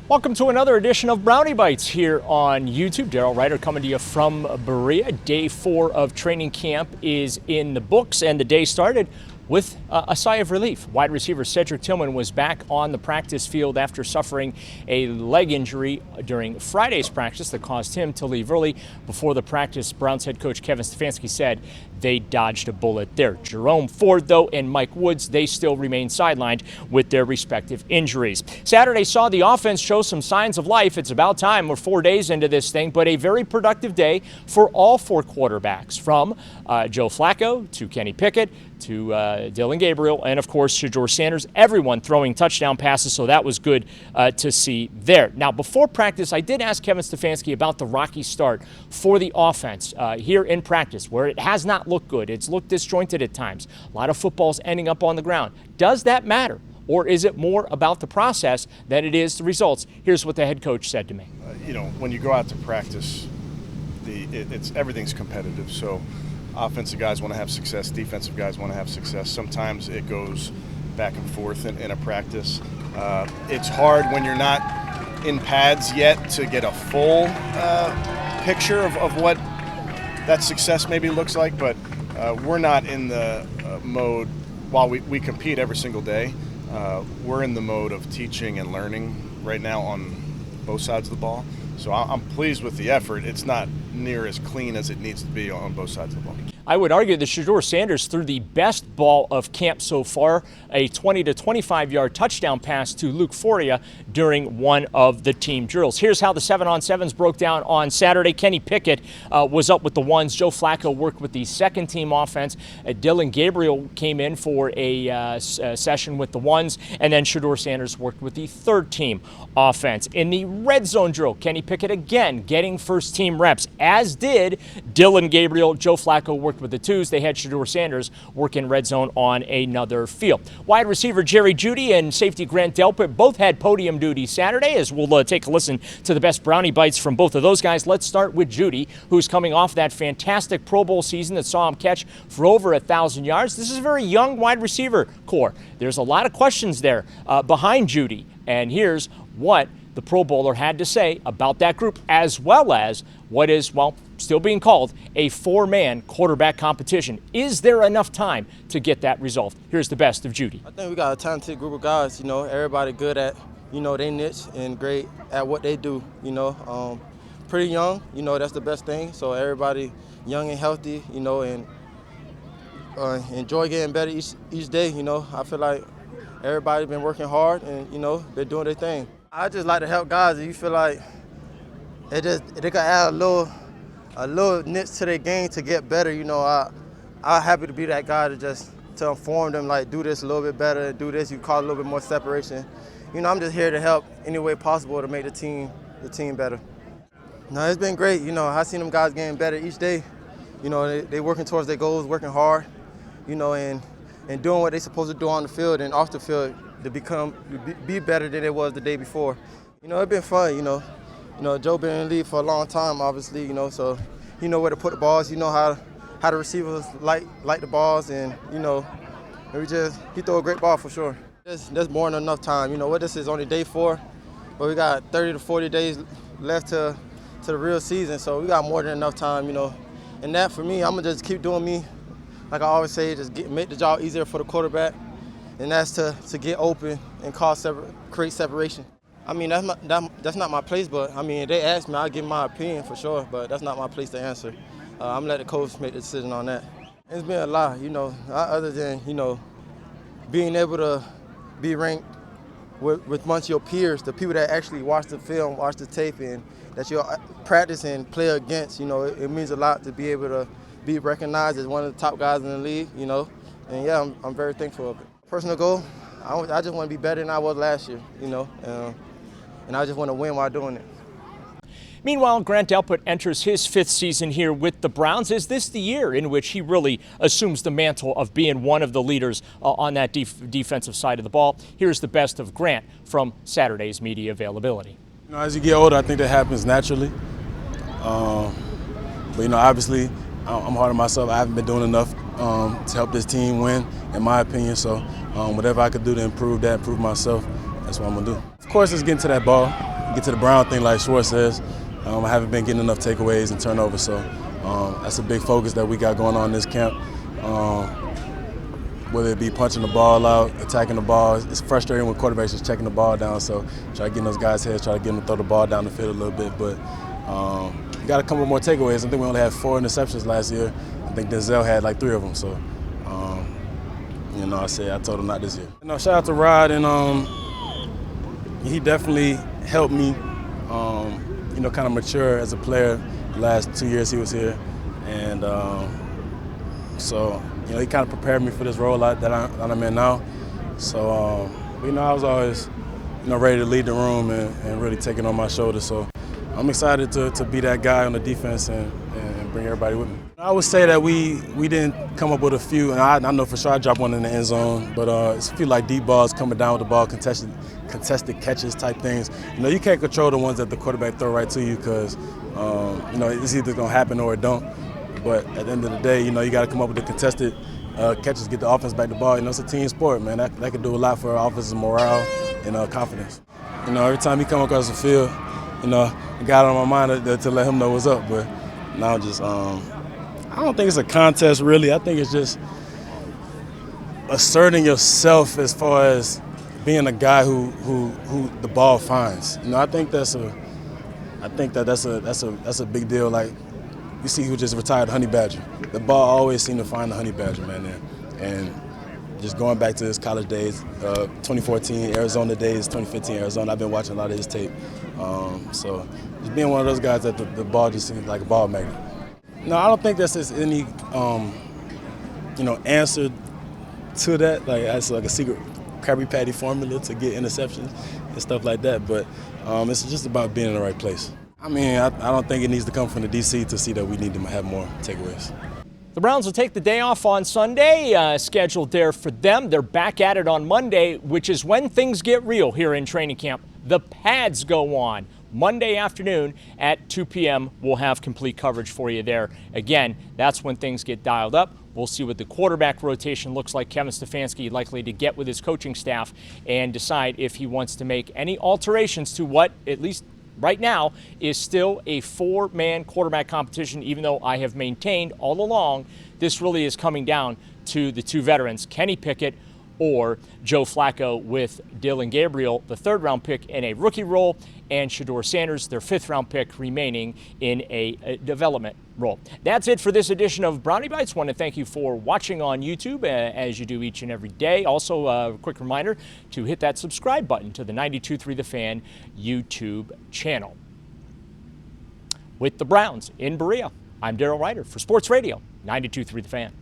Welcome to another edition of Brownie Bites here on YouTube. Daryl Ryder coming to you from Berea. Day 4 of training camp is in the books, and the day started with a sigh of relief. Wide receiver Cedric Tillman was back on the practice field after suffering a leg injury during Friday's practice that caused him to leave early. Before the practice, Browns head coach Kevin Stefanski said they dodged a bullet there. Jerome Ford, though, and Mike Woods, they still remain sidelined with their respective injuries. Saturday saw the offense show some signs of life. It's about time. We're 4 days into this thing, but a very productive day for all 4 quarterbacks, from Joe Flacco to Kenny Pickett to Dillon Gabriel, and of course Shedeur Sanders. Everyone throwing touchdown passes, so that was good to see there. Now, before practice, I did ask Kevin Stefanski about the rocky start for the offense here in practice, where it has not looked good. It's looked disjointed at times. A lot of footballs ending up on the ground. Does that matter, or is it more about the process than it is the results? Here's what the head coach said to me. When you go out to practice, everything's competitive. So offensive guys want to have success, defensive guys want to have success. Sometimes it goes back and forth in a practice. It's hard when you're not in pads yet to get a full picture of what that success maybe looks like, but we're not in the mode, while we compete every single day, we're in the mode of teaching and learning right now on both sides of the ball. So I'm pleased with the effort. It's not near as clean as it needs to be on both sides of the ball. I would argue that Shedeur Sanders threw the best ball of camp so far, a 20 to 25-yard touchdown pass to Luke Foria during one of the team drills. Here's how the 7-on-7s broke down on Saturday. Kenny Pickett was up with the ones. Joe Flacco worked with the second-team offense. Dillon Gabriel came in for a session with the ones, and then Shedeur Sanders worked with the third-team offense. In the red zone drill, Kenny Pickett again getting first-team reps, as did Dillon Gabriel. Joe Flacco worked with the twos. They had Shedeur Sanders work in red zone on another field. Wide receiver Jeudy and safety Grant Delpit both had podium duty Saturday, as we'll take a listen to the best Brownie Bites from both of those guys. Let's start with Jeudy, who's coming off that fantastic Pro Bowl season that saw him catch for over 1,000 yards. This is a very young wide receiver core. There's a lot of questions there behind Jeudy, and here's what the Pro Bowler had to say about that group, as well as what is, still being called a 4-man quarterback competition. Is there enough time to get that resolved? Here's the best of Jeudy. I think we got a talented group of guys, everybody good at, their niche and great at what they do, pretty young, that's the best thing. So everybody young and healthy, and enjoy getting better each day, I feel like everybody's been working hard and, they're doing their thing. I just like to help guys. You feel like they can add a little niche to their game to get better. I'm happy to be that guy to inform them, like, do this a little bit better, do this. You call a little bit more separation. I'm just here to help any way possible to make the team better. No, it's been great. I seen them guys getting better each day. They working towards their goals, working hard. And doing what they're supposed to do on the field and off the field to be better than it was the day before. It's been fun. Joe been in the league for a long time, obviously. So he know where to put the balls. He know how the receivers like the balls, and he throw a great ball for sure. There's more than enough time. This is only day 4, but we got 30 to 40 days left to the real season. So we got more than enough time. And that for me, I'm gonna just keep doing me. Like I always say, make the job easier for the quarterback, and that's to get open and create separation. That's not my place, but if they ask me, I'll give my opinion for sure, but that's not my place to answer. I'm gonna let the coach make the decision on that. It's been a lot, other than, being able to be ranked with amongst your peers, the people that actually watch the film, watch the tape, and that you practice and play against. It means a lot to be able to be recognized as one of the top guys in the league, and yeah, I'm very thankful of it. Personal goal, I just want to be better than I was last year, and I just want to win while doing it. Meanwhile, Grant Delpit enters his 5th season here with the Browns. Is this the year in which he really assumes the mantle of being one of the leaders on that defensive side of the ball? Here's the best of Grant from Saturday's media availability. As you get older, I think that happens naturally. But obviously, I'm hard on myself. I haven't been doing enough to help this team win, in my opinion. So whatever I could do to improve myself, that's what I'm going to do. Of course, it's getting to that ball. get to the Brown thing like Schwartz says. I haven't been getting enough takeaways and turnovers, so that's a big focus that we got going on in this camp. Whether it be punching the ball out, attacking the ball. It's frustrating when quarterbacks just checking the ball down, so try to get in those guys' heads, try to get them to throw the ball down the field a little bit. But you got to come with more takeaways. I think we only had 4 interceptions last year. I think Denzel had like 3 of them, so I told him not this year. Shout out to Rod, and he definitely helped me, kind of mature as a player the last 2 years he was here. And he kind of prepared me for this role that I'm in now. So, I was always, ready to lead the room and really take it on my shoulders. So I'm excited to be that guy on the defense and bring everybody with me. I would say that we didn't come up with a few, and I know for sure I dropped one in the end zone, but it's a few like deep balls coming down with the ball, contested catches type things. You can't control the ones that the quarterback throw right to you because, it's either going to happen or it don't. But at the end of the day, you got to come up with the contested catches, get the offense back the ball. It's a team sport, man. That could do a lot for our offensive morale and confidence. Every time he come across the field, I got it on my mind to let him know what's up. But now I don't think it's a contest really. I think it's just asserting yourself as far as being a guy who the ball finds. I think that's a big deal. Like, you see who just retired Honey Badger. The ball always seemed to find the Honey Badger, man. And just going back to his college days, 2014 Arizona days, 2015 Arizona, I've been watching a lot of his tape. So just being one of those guys that the ball just seems like a ball magnet. No, I don't think that's any, answer to that. Like, that's like a secret Krabby Patty formula to get interceptions and stuff like that. But it's just about being in the right place. I don't think it needs to come from the DC to see that we need to have more takeaways. The Browns will take the day off on Sunday, scheduled there for them. They're back at it on Monday, which is when things get real here in training camp. The pads go on Monday afternoon at 2 p.m. We'll have complete coverage for you there. Again, that's when things get dialed up. We'll see what the quarterback rotation looks like. Kevin Stefanski likely to get with his coaching staff and decide if he wants to make any alterations to what, at least right now, is still a 4-man quarterback competition, even though I have maintained all along this really is coming down to the 2 veterans, Kenny Pickett or Joe Flacco, with Dillon Gabriel, the 3rd-round pick, in a rookie role, and Shedeur Sanders, their 5th-round pick, remaining in a development role. That's it for this edition of Brownie Bites. I want to thank you for watching on YouTube, as you do each and every day. Also, a quick reminder to hit that subscribe button to the 92.3 The Fan YouTube channel. With the Browns in Berea, I'm Daryl Ryder for Sports Radio 92.3 The Fan.